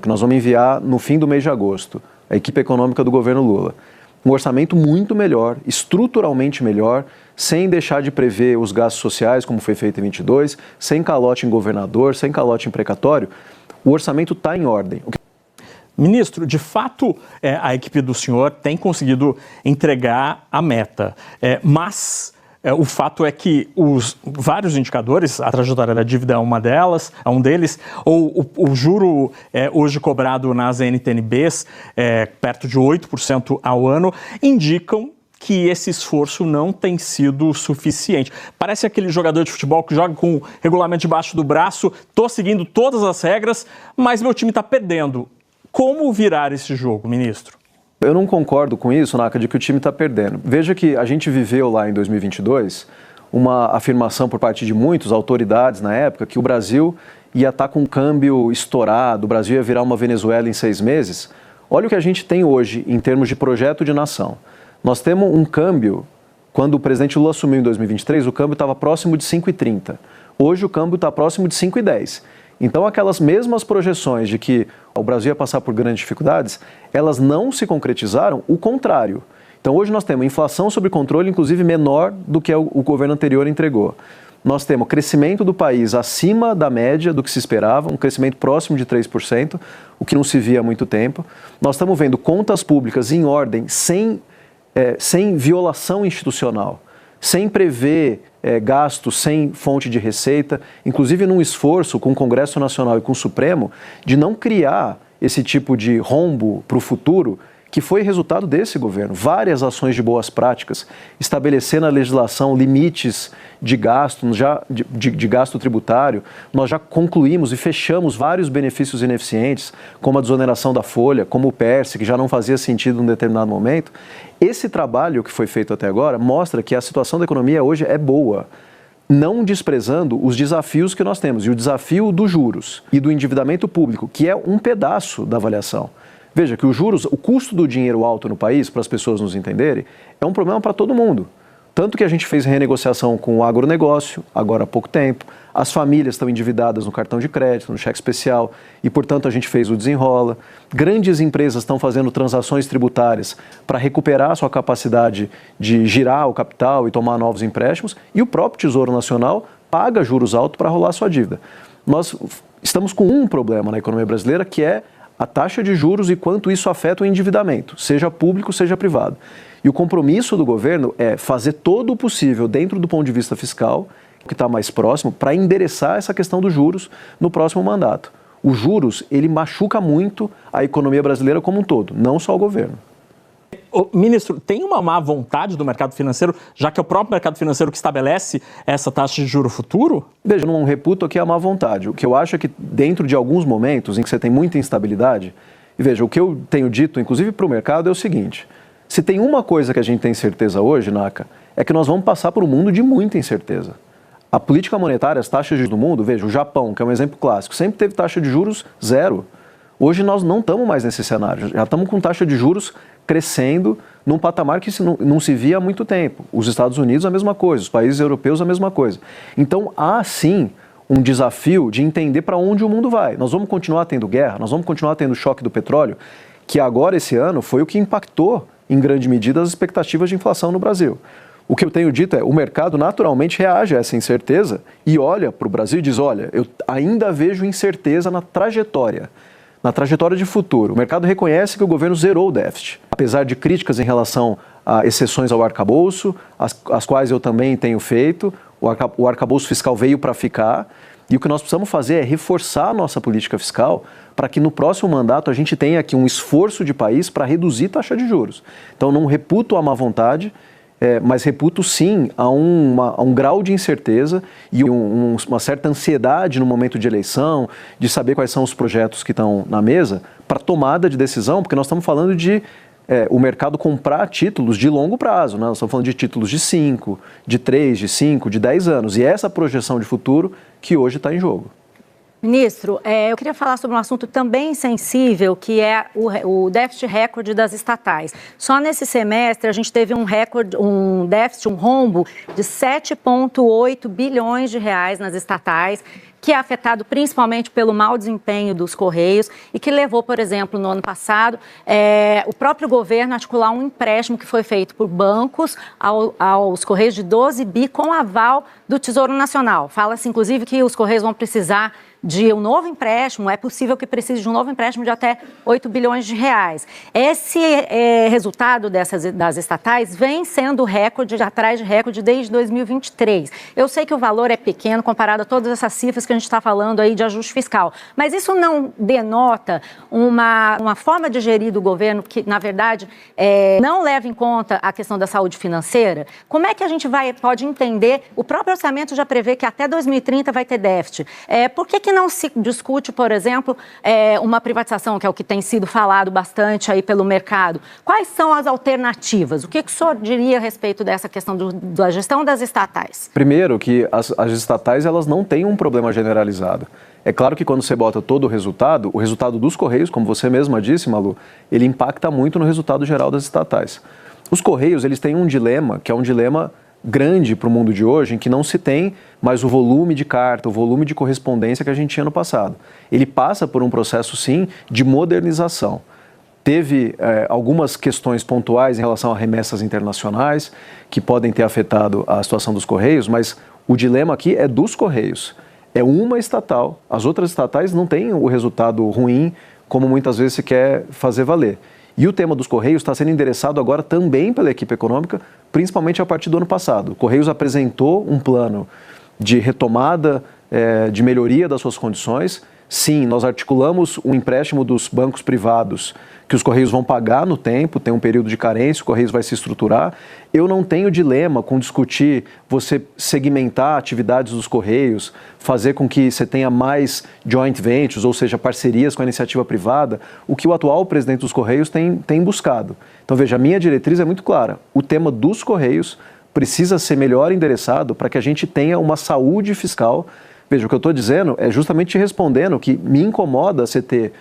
que nós vamos enviar no fim do mês de agosto, a equipe econômica do governo Lula. Um orçamento muito melhor, estruturalmente melhor, sem deixar de prever os gastos sociais, como foi feito em 22, sem calote em governador, sem calote em precatório. O orçamento está em ordem. Ministro, de fato, a equipe do senhor tem conseguido entregar a meta, mas o fato é que os vários indicadores, a trajetória da dívida é um deles, ou o juro hoje cobrado nas NTNBs, perto de 8% ao ano, indicam que esse esforço não tem sido suficiente. Parece aquele jogador de futebol que joga com o regulamento debaixo do braço, estou seguindo todas as regras, mas meu time está perdendo. Como virar esse jogo, ministro? Eu não concordo com isso, Naka, de que o time está perdendo. Veja que a gente viveu lá em 2022 uma afirmação por parte de muitas autoridades na época que o Brasil ia estar com um câmbio estourado, o Brasil ia virar uma Venezuela em 6 meses. Olha o que a gente tem hoje em termos de projeto de nação. Nós temos um câmbio, quando o presidente Lula assumiu em 2023, o câmbio estava próximo de 5,30. Hoje o câmbio está próximo de 5,10. Então aquelas mesmas projeções de que o Brasil ia passar por grandes dificuldades, elas não se concretizaram, o contrário. Então hoje nós temos inflação sob controle, inclusive menor do que o governo anterior entregou. Nós temos crescimento do país acima da média do que se esperava, um crescimento próximo de 3%, o que não se via há muito tempo. Nós estamos vendo contas públicas em ordem, sem violação institucional, sem prever gastos, sem fonte de receita, inclusive num esforço com o Congresso Nacional e com o Supremo de não criar esse tipo de rombo para o futuro, que foi resultado desse governo. Várias ações de boas práticas, estabelecendo na legislação limites de gasto, de gasto tributário. Nós já concluímos e fechamos vários benefícios ineficientes, como a desoneração da folha, como o PERSE, que já não fazia sentido em um determinado momento. Esse trabalho que foi feito até agora mostra que a situação da economia hoje é boa, não desprezando os desafios que nós temos. E o desafio dos juros e do endividamento público, que é um pedaço da avaliação. Veja que os juros, o custo do dinheiro alto no país, para as pessoas nos entenderem, é um problema para todo mundo. Tanto que a gente fez renegociação com o agronegócio, agora há pouco tempo, as famílias estão endividadas no cartão de crédito, no cheque especial, e, portanto, a gente fez o desenrola. Grandes empresas estão fazendo transações tributárias para recuperar a sua capacidade de girar o capital e tomar novos empréstimos, e o próprio Tesouro Nacional paga juros altos para rolar a sua dívida. Nós estamos com um problema na economia brasileira, que é a taxa de juros e quanto isso afeta o endividamento, seja público, seja privado. E o compromisso do governo é fazer todo o possível dentro do ponto de vista fiscal, que está mais próximo, para endereçar essa questão dos juros no próximo mandato. Os juros, ele machuca muito a economia brasileira como um todo, não só o governo. Ministro, tem uma má vontade do mercado financeiro, já que é o próprio mercado financeiro que estabelece essa taxa de juro futuro? Veja, eu não reputo aqui a má vontade. O que eu acho é que dentro de alguns momentos em que você tem muita instabilidade, e veja, o que eu tenho dito, inclusive para o mercado, é o seguinte: se tem uma coisa que a gente tem certeza hoje, Naka, é que nós vamos passar por um mundo de muita incerteza. A política monetária, as taxas de juros do mundo, veja, o Japão, que é um exemplo clássico, sempre teve taxa de juros zero. Hoje nós não estamos mais nesse cenário, já estamos com taxa de juros crescendo num patamar que não se via há muito tempo. Os Estados Unidos a mesma coisa, os países europeus a mesma coisa. Então há sim um desafio de entender para onde o mundo vai. Nós vamos continuar tendo guerra, nós vamos continuar tendo choque do petróleo, que agora esse ano foi o que impactou em grande medida as expectativas de inflação no Brasil. O que eu tenho dito é, o mercado naturalmente reage a essa incerteza e olha para o Brasil e diz, olha, eu ainda vejo incerteza na trajetória de futuro. O mercado reconhece que o governo zerou o déficit, apesar de críticas em relação a exceções ao arcabouço, as quais eu também tenho feito. O arcabouço fiscal veio para ficar, e o que nós precisamos fazer é reforçar a nossa política fiscal para que no próximo mandato a gente tenha aqui um esforço de país para reduzir a taxa de juros. Então não reputo a má vontade, mas reputo sim a um grau de incerteza e uma certa ansiedade no momento de eleição, de saber quais são os projetos que estão na mesa para tomada de decisão, porque nós estamos falando de o mercado comprar títulos de longo prazo, né? Nós estamos falando de títulos de 5, de 3, de 5, de 10 anos, e essa projeção de futuro que hoje está em jogo. Ministro, eu queria falar sobre um assunto também sensível, que é o déficit recorde das estatais. Só nesse semestre a gente teve um déficit, um rombo de 7,8 bilhões de reais nas estatais, que é afetado principalmente pelo mau desempenho dos Correios e que levou, por exemplo, no ano passado, o próprio governo a articular um empréstimo que foi feito por bancos aos Correios de 12 bi com aval do Tesouro Nacional. Fala-se, inclusive, que os Correios vão precisar de um novo empréstimo, é possível que precise de um novo empréstimo de até 8 bilhões de reais. Esse resultado das estatais vem sendo recorde, atrás de recorde, desde 2023. Eu sei que o valor é pequeno comparado a todas essas cifras que a gente está falando aí de ajuste fiscal, mas isso não denota uma forma de gerir do governo que, na verdade, não leva em conta a questão da saúde financeira? Como é que a gente pode entender? O próprio orçamento já prevê que até 2030 vai ter déficit. Por que não se discute, por exemplo, uma privatização, que é o que tem sido falado bastante aí pelo mercado? Quais são as alternativas? O que o senhor diria a respeito dessa questão da gestão das estatais? Primeiro, que as estatais elas não têm um problema generalizado. É claro que quando você bota todo o resultado dos Correios, como você mesma disse, Malu, ele impacta muito no resultado geral das estatais. Os Correios, eles têm um dilema, que é um dilema grande para o mundo de hoje, em que não se tem mais o volume de carta, o volume de correspondência que a gente tinha no passado. Ele passa por um processo, sim, de modernização. Teve algumas questões pontuais em relação a remessas internacionais, que podem ter afetado a situação dos Correios, mas o dilema aqui é dos Correios. É uma estatal, as outras estatais não têm o resultado ruim, como muitas vezes se quer fazer valer. E o tema dos Correios está sendo endereçado agora também pela equipe econômica, principalmente a partir do ano passado. O Correios apresentou um plano de retomada, de melhoria das suas condições. Sim, nós articulamos um empréstimo dos bancos privados que os Correios vão pagar no tempo, tem um período de carência, o Correios vai se estruturar. Eu não tenho dilema com discutir você segmentar atividades dos Correios, fazer com que você tenha mais joint ventures, ou seja, parcerias com a iniciativa privada, o que o atual presidente dos Correios tem buscado. Então, veja, a minha diretriz é muito clara. O tema dos Correios precisa ser melhor endereçado para que a gente tenha uma saúde fiscal. Veja, o que eu estou dizendo é justamente te respondendo que me incomoda você ter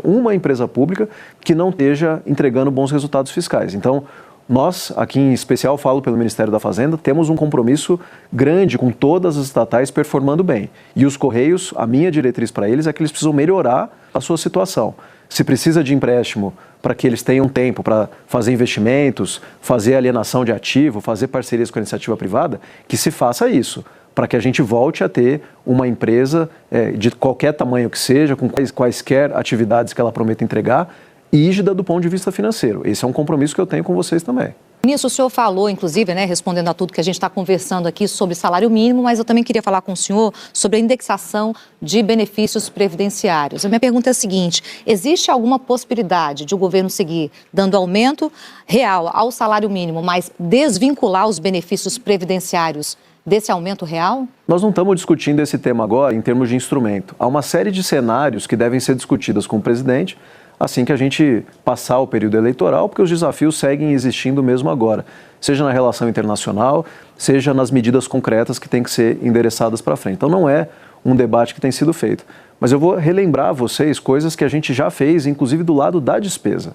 uma empresa pública que não esteja entregando bons resultados fiscais. Então, nós, aqui em especial, falo pelo Ministério da Fazenda, temos um compromisso grande com todas as estatais performando bem. E os Correios, a minha diretriz para eles é que eles precisam melhorar a sua situação. Se precisa de empréstimo para que eles tenham tempo para fazer investimentos, fazer alienação de ativo, fazer parcerias com a iniciativa privada, que se faça isso, para que a gente volte a ter uma empresa de qualquer tamanho que seja, com quaisquer atividades que ela prometa entregar, rígida do ponto de vista financeiro. Esse é um compromisso que eu tenho com vocês também. Nisso, o senhor falou, inclusive, respondendo a tudo que a gente está conversando aqui sobre salário mínimo, mas eu também queria falar com o senhor sobre a indexação de benefícios previdenciários. A minha pergunta é a seguinte: existe alguma possibilidade de o governo seguir dando aumento real ao salário mínimo, mas desvincular os benefícios previdenciários desse aumento real? Nós não estamos discutindo esse tema agora em termos de instrumento. Há uma série de cenários que devem ser discutidos com o presidente assim que a gente passar o período eleitoral, porque os desafios seguem existindo mesmo agora, seja na relação internacional, seja nas medidas concretas que têm que ser endereçadas para frente. Então não é um debate que tem sido feito. Mas eu vou relembrar a vocês coisas que a gente já fez, inclusive do lado da despesa.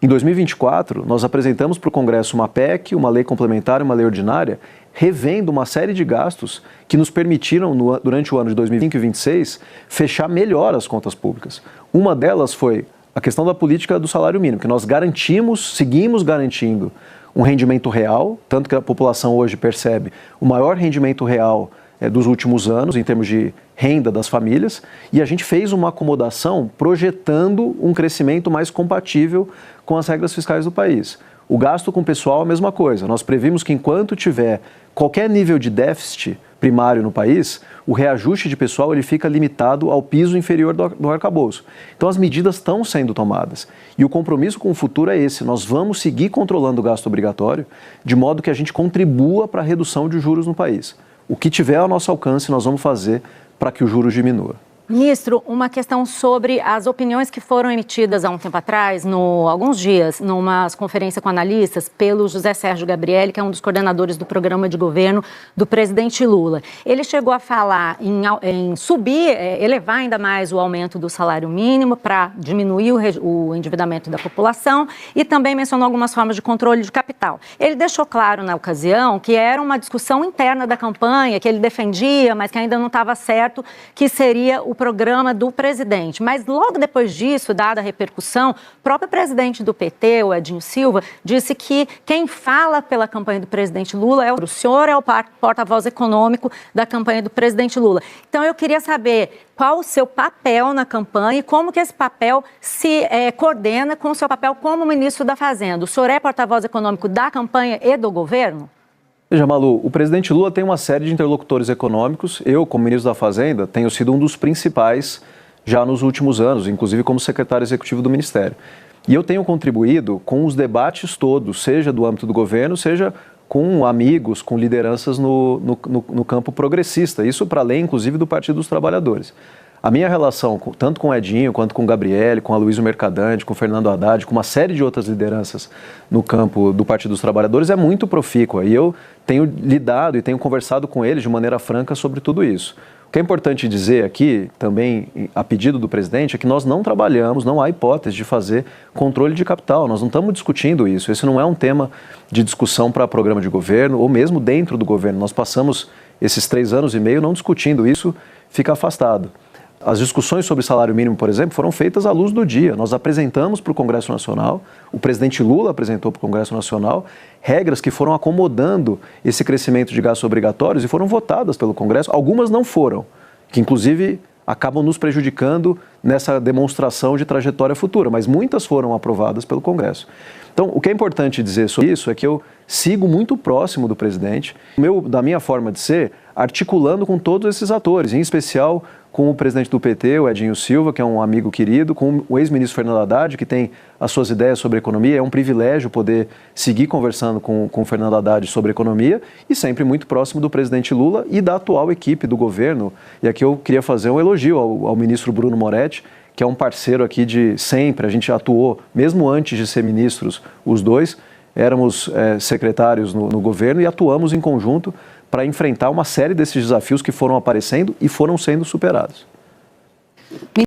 Em 2024, nós apresentamos para o Congresso uma PEC, uma lei complementar e uma lei ordinária, revendo uma série de gastos que nos permitiram, durante o ano de 2025 e 2026, fechar melhor as contas públicas. Uma delas foi a questão da política do salário mínimo, que nós seguimos garantindo um rendimento real, tanto que a população hoje percebe o maior rendimento real dos últimos anos, em termos de renda das famílias, e a gente fez uma acomodação projetando um crescimento mais compatível com as regras fiscais do país. O gasto com o pessoal é a mesma coisa. Nós previmos que enquanto tiver qualquer nível de déficit primário no país, o reajuste de pessoal ele fica limitado ao piso inferior do arcabouço. Então as medidas estão sendo tomadas. E o compromisso com o futuro é esse. Nós vamos seguir controlando o gasto obrigatório, de modo que a gente contribua para a redução de juros no país. O que tiver ao nosso alcance, nós vamos fazer para que os juros diminua. Ministro, uma questão sobre as opiniões que foram emitidas há um tempo atrás, alguns dias, numa conferência com analistas, pelo José Sérgio Gabrielli, que é um dos coordenadores do programa de governo do presidente Lula. Ele chegou a falar em subir, elevar ainda mais o aumento do salário mínimo para diminuir o endividamento da população e também mencionou algumas formas de controle de capital. Ele deixou claro na ocasião que era uma discussão interna da campanha, que ele defendia, mas que ainda não estava certo, que seria o programa do presidente. Mas logo depois disso, dada a repercussão, o próprio presidente do PT, o Edinho Silva, disse que quem fala pela campanha do presidente Lula é o senhor, é o porta-voz econômico da campanha do presidente Lula. Então eu queria saber qual o seu papel na campanha e como que esse papel se coordena com o seu papel como ministro da Fazenda. O senhor é porta-voz econômico da campanha e do governo? Veja, Malu, o presidente Lula tem uma série de interlocutores econômicos. Eu, como ministro da Fazenda, tenho sido um dos principais já nos últimos anos, inclusive como secretário executivo do Ministério. E eu tenho contribuído com os debates todos, seja do âmbito do governo, seja com amigos, com lideranças no campo progressista. Isso para além, inclusive, do Partido dos Trabalhadores. A minha relação, tanto com o Edinho, quanto com o Gabrielli, com a Aloysio Mercadante, com o Fernando Haddad, com uma série de outras lideranças no campo do Partido dos Trabalhadores é muito profícua. E eu tenho lidado e tenho conversado com eles de maneira franca sobre tudo isso. O que é importante dizer aqui, também a pedido do presidente, é que nós não trabalhamos, não há hipótese de fazer controle de capital. Nós não estamos discutindo isso. Esse não é um tema de discussão para programa de governo ou mesmo dentro do governo. Nós passamos esses 3 anos e meio não discutindo isso, fica afastado. As discussões sobre salário mínimo, por exemplo, foram feitas à luz do dia. Nós apresentamos para o Congresso Nacional, o presidente Lula apresentou para o Congresso Nacional, regras que foram acomodando esse crescimento de gastos obrigatórios e foram votadas pelo Congresso. Algumas não foram, que inclusive acabam nos prejudicando nessa demonstração de trajetória futura, mas muitas foram aprovadas pelo Congresso. Então, o que é importante dizer sobre isso é que eu sigo muito próximo do presidente, da minha forma de ser, articulando com todos esses atores, em especial com o presidente do PT, o Edinho Silva, que é um amigo querido, com o ex-ministro Fernando Haddad, que tem as suas ideias sobre economia. É um privilégio poder seguir conversando com o Fernando Haddad sobre economia e sempre muito próximo do presidente Lula e da atual equipe do governo. E aqui eu queria fazer um elogio ao ministro Bruno Moretti, que é um parceiro aqui de sempre. A gente atuou, mesmo antes de ser ministros, os dois, éramos secretários no governo e atuamos em conjunto para enfrentar uma série desses desafios que foram aparecendo e foram sendo superados.